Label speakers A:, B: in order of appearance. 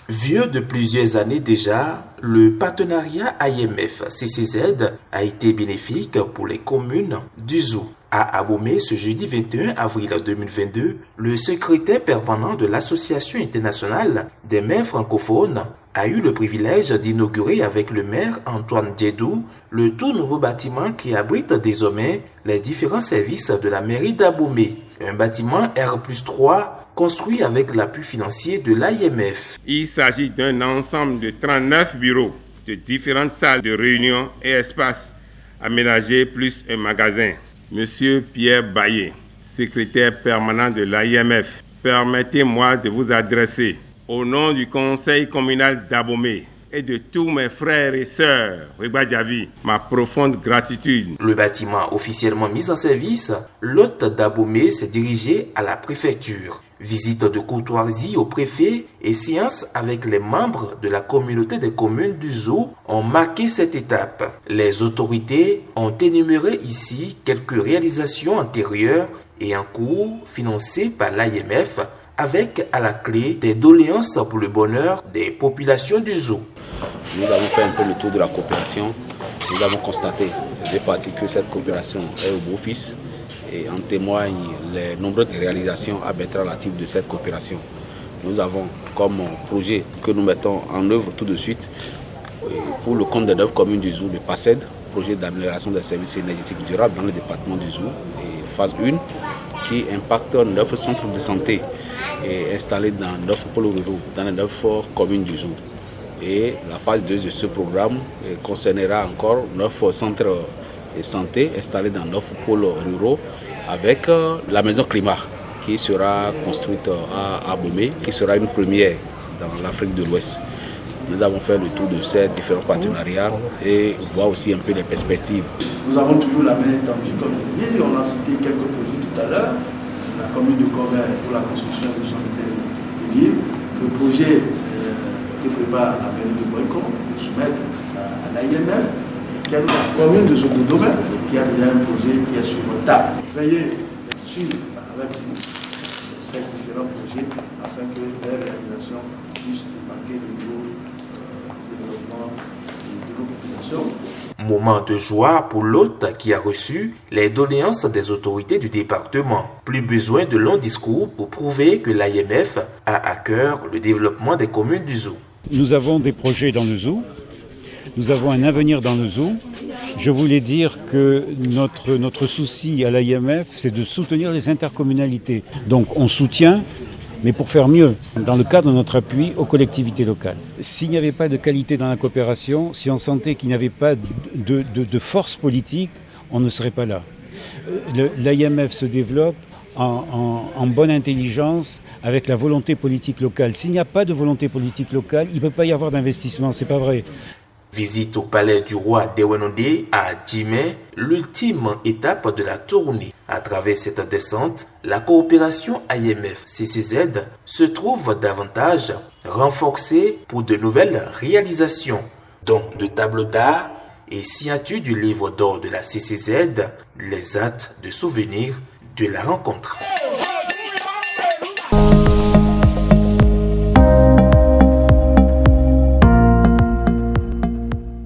A: Vieux de plusieurs années déjà, le partenariat AIMF-CCZ a été bénéfique pour les communes du Zou. À Abomey, ce jeudi 21 avril 2022, le secrétaire permanent de l'Association internationale des maires francophones a eu le privilège d'inaugurer avec le maire Antoine Djedou le tout nouveau bâtiment qui abrite désormais les différents services de la mairie d'Abomey. Un bâtiment R+3 construit avec l'appui financier de l'AIMF.
B: Il s'agit d'un ensemble de 39 bureaux, de différentes salles de réunion et espaces aménagés plus un magasin. Monsieur Pierre Baillet, secrétaire permanent de l'AIMF, permettez-moi de vous adresser, au nom du conseil communal d'Abomey et de tous mes frères et sœurs, Ribadjavi, ma profonde gratitude.
A: Le bâtiment officiellement mis en service, l'hôte d'Abomey s'est dirigé à la préfecture. Visite de courtoisie au préfet et séance avec les membres de la communauté des communes du Zou ont marqué cette étape. Les autorités ont énuméré ici quelques réalisations antérieures et en cours financées par l'AIMF avec à la clé des doléances pour le bonheur des populations du Zou.
C: Nous avons fait un peu le tour de la coopération. Nous avons constaté que cette coopération est au beau-fils. Et en témoignent les nombreuses réalisations arbitratives de cette coopération. Nous avons comme projet que nous mettons en œuvre tout de suite pour le compte des 9 communes du Zou, le PACED, projet d'amélioration des services énergétiques durables dans le département du Zou, et phase 1 qui impacte 9 centres de santé et installés dans 9 pôles ruraux, dans les 9 communes du Zou. Et la phase 2 de ce programme concernera encore 9 centres de santé installés dans 9 pôles ruraux avec la maison climat qui sera construite à Abomey, qui sera une première dans l'Afrique de l'Ouest. Nous avons fait le tour de ces différents partenariats et voir aussi un peu les perspectives.
D: Nous avons toujours la main tendue, comme je l'ai dit, on a cité quelques projets tout à l'heure, la commune de Corvin pour la construction du centre de l'île, le projet que prépare la mairie de Boycon pour soumettre à l'AIMF, qui a la commune de Zogoudome, qui a déjà un projet qui est sur votre table. Veillez suivre avec vous ces différents projets afin que les réalisations puissent marquer le niveau de développement de nos populations.
A: Moment de joie pour l'hôte qui a reçu les doléances des autorités du département. Plus besoin de longs discours pour prouver que l'AIMF a à cœur le développement des communes du Zou.
E: Nous avons des projets dans le Zou. Nous avons un avenir dans le Zou. Je voulais dire que notre souci à l'AIMF, c'est de soutenir les intercommunalités. Donc on soutient, mais pour faire mieux, dans le cadre de notre appui aux collectivités locales. S'il n'y avait pas de qualité dans la coopération, si on sentait qu'il n'y avait pas de force politique, on ne serait pas là. L'AIMF se développe en bonne intelligence avec la volonté politique locale. S'il n'y a pas de volonté politique locale, il ne peut pas y avoir d'investissement, c'est pas vrai.
A: Visite au palais du roi d'Ewenode à Djimé, l'ultime étape de la tournée. À travers cette descente, la coopération AIMF-CCZ se trouve davantage renforcée pour de nouvelles réalisations, dont de tableaux d'art et signature du livre d'or de la CCZ, les actes de souvenir de la rencontre.